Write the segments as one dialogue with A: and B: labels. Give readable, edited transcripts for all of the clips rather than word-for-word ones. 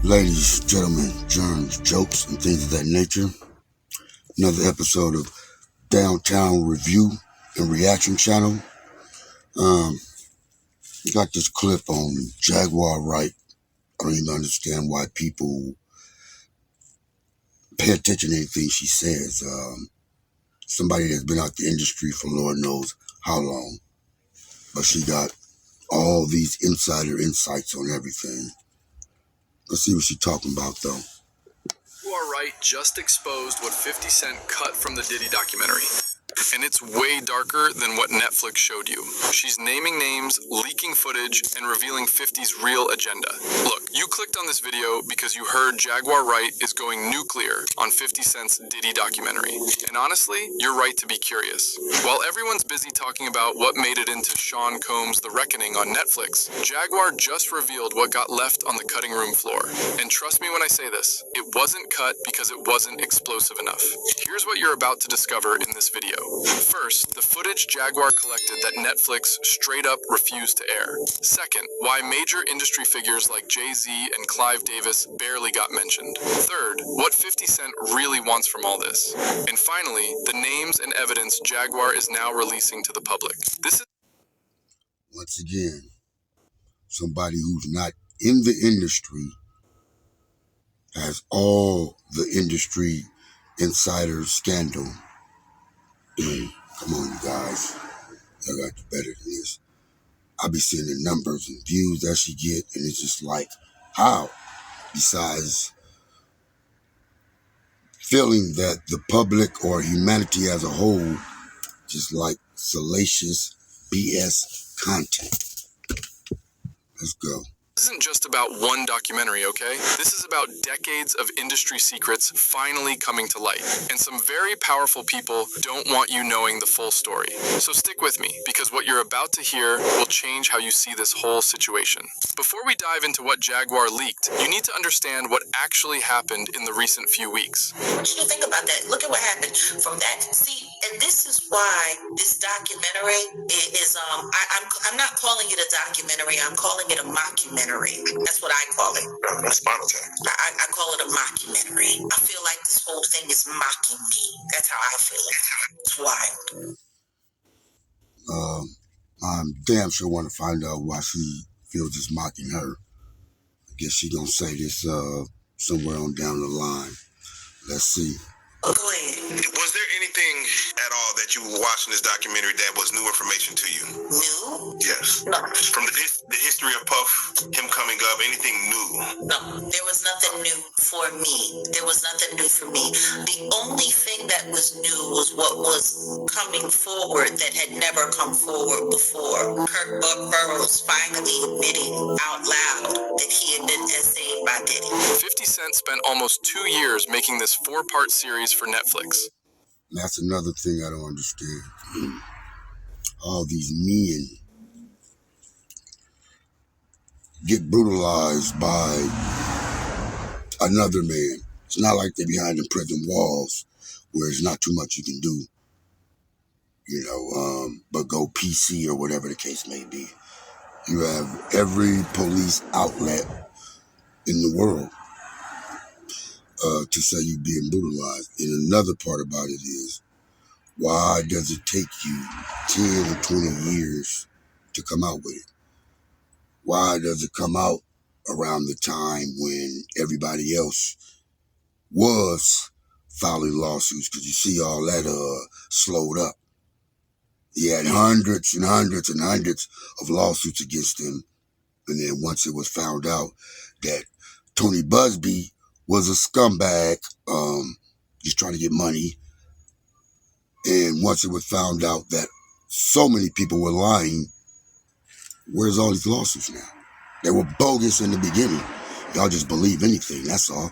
A: Ladies, gentlemen, germs, jokes, and things of that nature. Another episode of Downtown Review and Reaction Channel. Got this clip on Jaguar Wright. I don't even understand why people pay attention to anything she says. Somebody that's been out the industry for Lord knows how long. But she got all these insider insights on everything. Let's see what she's talking about, though.
B: Jaguar Wright just exposed what 50 Cent cut from the Diddy documentary. And it's way darker than what Netflix showed you. She's naming names, leaking footage, and revealing 50's real agenda. Look, you clicked on this video because you heard Jaguar Wright is going nuclear on 50 Cent's Diddy documentary. And honestly, you're right to be curious. While everyone's busy talking about what made it into Sean Combs' The Reckoning on Netflix, Jaguar just revealed what got left on the cutting room floor. And trust me when I say this, it wasn't cut because it wasn't explosive enough. Here's what you're about to discover in this video. First, the footage Jaguar collected that Netflix straight up refused to air. Second, why major industry figures like Jay-Z and Clive Davis barely got mentioned. Third, what 50 Cent really wants from all this. And finally, the names and evidence Jaguar is now releasing to the public. This is
A: Once again, somebody who's not in the industry has all the industry insider scandal. Come on, you guys. I got to better than this. I be seeing the numbers and views that she get, and it's just like, how? Besides feeling that the public or humanity as a whole just like salacious BS content. Let's go.
B: This isn't just about one documentary, okay? This is about decades of industry secrets finally coming to light. And some very powerful people don't want you knowing the full story. So stick with me, because what you're about to hear will change how you see this whole situation. Before we dive into what Jaguar leaked, you need to understand what actually happened in the recent few weeks.
C: What do you think about that? Look at what happened from that. See, and this is why this documentary is, I'm not calling it a documentary, I'm calling it a mockumentary. That's what I call it.
D: That's Spinal Tap.
C: I call it a mockumentary. I feel like this whole thing is mocking me. That's how I feel. It's wild.
A: I'm damn sure want to find out why she feels it's mocking her. I guess she gonna say this somewhere on down the line. Let's see.
C: Oh, go ahead.
D: Was there anything at all that you were watching this documentary that was new information to you?
C: New?
D: Yes.
C: No.
D: From the history of Puff, him coming up, anything new?
C: No, there was nothing new for me. There was nothing new for me. The only thing that was new was what was coming forward that had never come forward before. Kirk Burroughs finally admitting out loud that he had been essayed by Diddy.
B: 50 Cent spent almost 2 years making this 4-part series for Netflix.
A: That's another thing I don't understand. All these men get brutalized by another man. It's not like they're behind the prison walls where there's not too much you can do, but go PC or whatever the case may be. You have every police outlet in the world to say you're being brutalized. And another part about it is, why does it take you 10 or 20 years to come out with it? Why does it come out around the time when everybody else was filing lawsuits? Because you see all that slowed up. He had hundreds and hundreds and hundreds of lawsuits against him. And then once it was found out that Tony Busby was a scumbag, just trying to get money. And once it was found out that so many people were lying, where's all these lawsuits now? They were bogus in the beginning. Y'all just believe anything, that's all.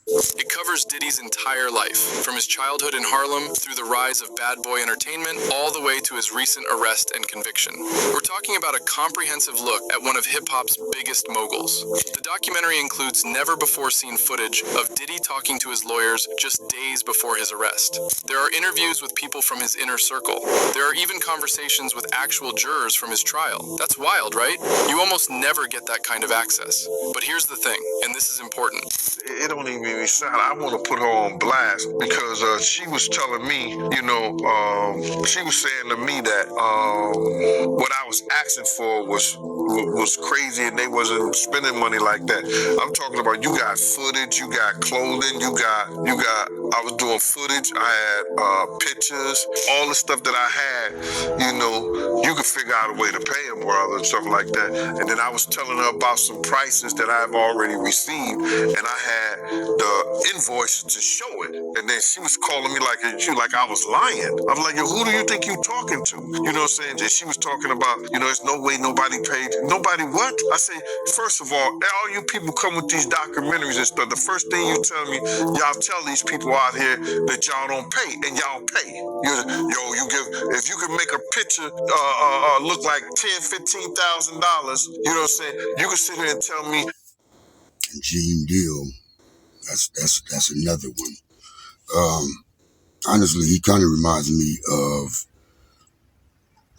B: It covered covers Diddy's entire life, from his childhood in Harlem through the rise of bad boy entertainment, all the way to his recent arrest and conviction. We're talking about a comprehensive look at one of hip-hop's biggest moguls. The documentary includes never-before-seen footage of Diddy talking to his lawyers just days before his arrest. There are interviews with people from his inner circle. There are even conversations with actual jurors from his trial. That's wild, right? You almost never get that kind of access. But here's the thing, and this is important.
E: It don't even make me sound. I want to put her on blast because she was telling me, she was saying to me that what I was asking for was crazy and they wasn't spending money like that. I'm talking about you got footage, you got clothing, you got. I was doing footage. I had pictures, all the stuff that I had. You could figure out a way to pay them, brother, and stuff like that. And then I was telling her about some prices that I've already received, and I had the invoice to show it. And then she was calling me like I was lying. I'm like, yo, who do you think you talking to? You know what I'm saying? And she was talking about, there's no way nobody paid. Nobody what? I say, first of all you people come with these documentaries and stuff. The first thing you tell me, y'all tell these people out here that y'all don't pay, and y'all pay. If you can make a picture look like $10,000, $15,000, you know what I'm saying? You can sit here and tell me.
A: And Gene Deal, that's another one. Honestly, he kind of reminds me of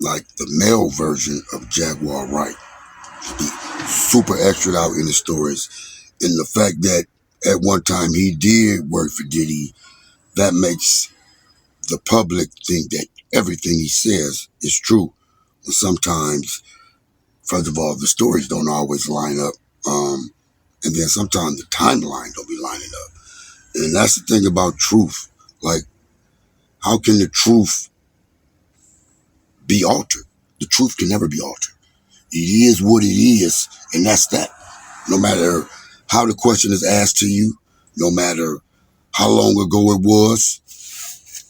A: like the male version of Jaguar Wright. Super extra out in the stories, in the fact that at one time he did work for Diddy. That makes the public think that everything he says is true. And sometimes, first of all, the stories don't always line up. And then sometimes the timeline don't be lining up. And that's the thing about truth. Like, how can the truth be altered? The truth can never be altered. It is what it is, and that's that. No matter how the question is asked to you, no matter how long ago it was,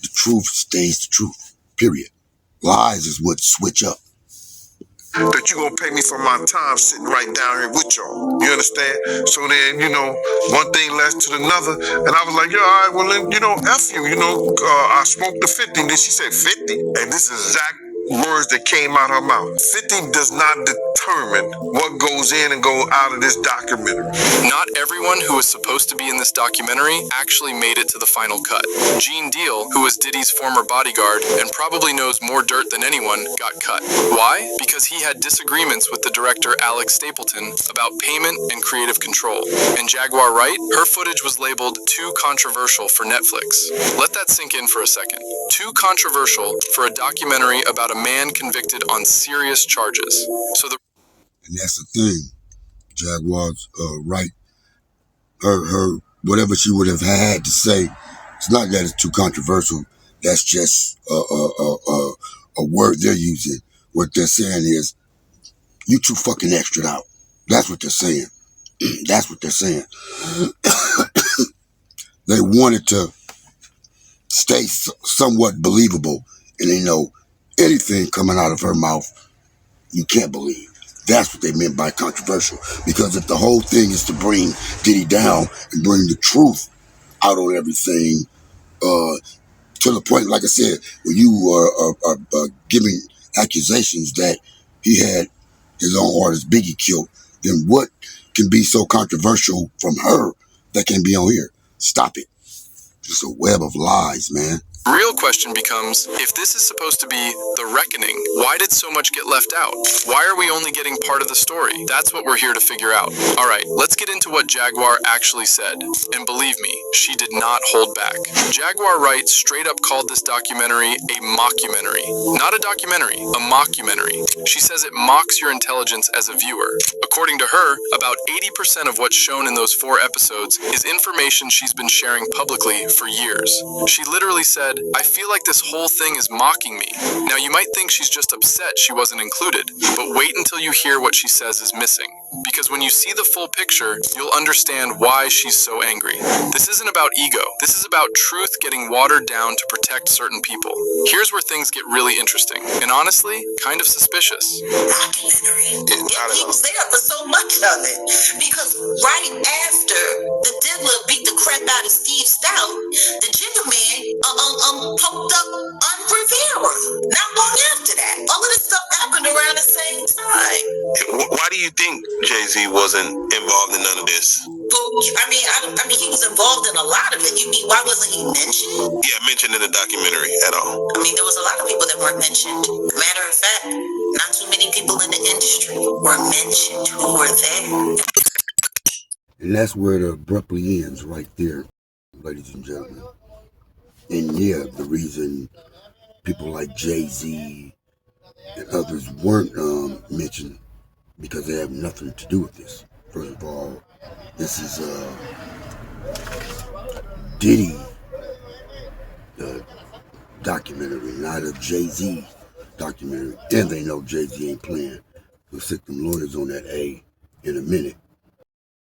A: the truth stays the truth, period. Lies is what switch up.
E: That you gonna pay me for my time sitting right down here with y'all. You understand? So then, one thing led to another, and I was like, all right, well then, F you, I smoked the 50, and then she said 50, and this is exact words that came out her mouth. 50 does not determine what goes in and go out of this documentary.
B: Not everyone who was supposed to be in this documentary actually made it to the final cut. Gene Deal, who was Diddy's former bodyguard and probably knows more dirt than anyone, got cut. Why? Because he had disagreements with the director Alex Stapleton about payment and creative control. And Jaguar Wright, her footage was labeled too controversial for Netflix. Let that sink in for a second. Too controversial for a documentary about a man convicted on serious charges.
A: And that's the thing. Jaguar Wright, her whatever she would have had to say, it's not that it's too controversial. That's just a word they're using. What they're saying is, you too fucking extra out. That's what they're saying. That's what they're saying. They wanted to stay somewhat believable, and they know anything coming out of her mouth, you can't believe. That's what they meant by controversial. Because if the whole thing is to bring Diddy down and bring the truth out on everything, to the point, like I said, when you are giving accusations that he had his own artist Biggie killed, then what can be so controversial from her that can be on here? Stop it. It's a web of lies, man.
B: The real question becomes, if this is supposed to be the reckoning, why did so much get left out? Why are we only getting part of the story? That's what we're here to figure out. All right, let's get into what Jaguar actually said. And believe me, she did not hold back. Jaguar Wright straight up called this documentary a mockumentary. Not a documentary, a mockumentary. She says it mocks your intelligence as a viewer. According to her, about 80% of what's shown in those 4 episodes is information she's been sharing publicly for years. She literally said, I feel like this whole thing is mocking me. Now you might think she's just upset she wasn't included, but wait until you hear what she says is missing. Because when you see the full picture, you'll understand why she's so angry. This isn't about ego. This is about truth getting watered down to protect certain people. Here's where things get really interesting, and honestly, kind of suspicious.
C: Documentary. He was there for so much of it. Because right after the diddler beat the crap out of Steve Stout, the Jigga Man poked up on Rivera. Not long after that. All of this stuff happened around the same time.
D: Why do you think Jay-Z wasn't involved in none of this?
C: Well, I mean, he was involved in a lot of it. You mean, why wasn't he mentioned?
D: Yeah, mentioned in the documentary at all.
C: I mean, there was a lot of people that weren't mentioned. Matter of fact, not too many people in the industry were mentioned who were there.
A: And that's where it abruptly ends, right there, ladies and gentlemen. And yeah, the reason people like Jay-Z and others weren't mentioned, because they have nothing to do with this. First of all, this is Diddy documentary, not a Jay-Z documentary. And they know Jay-Z ain't playing. We'll stick them lawyers on that A in a minute.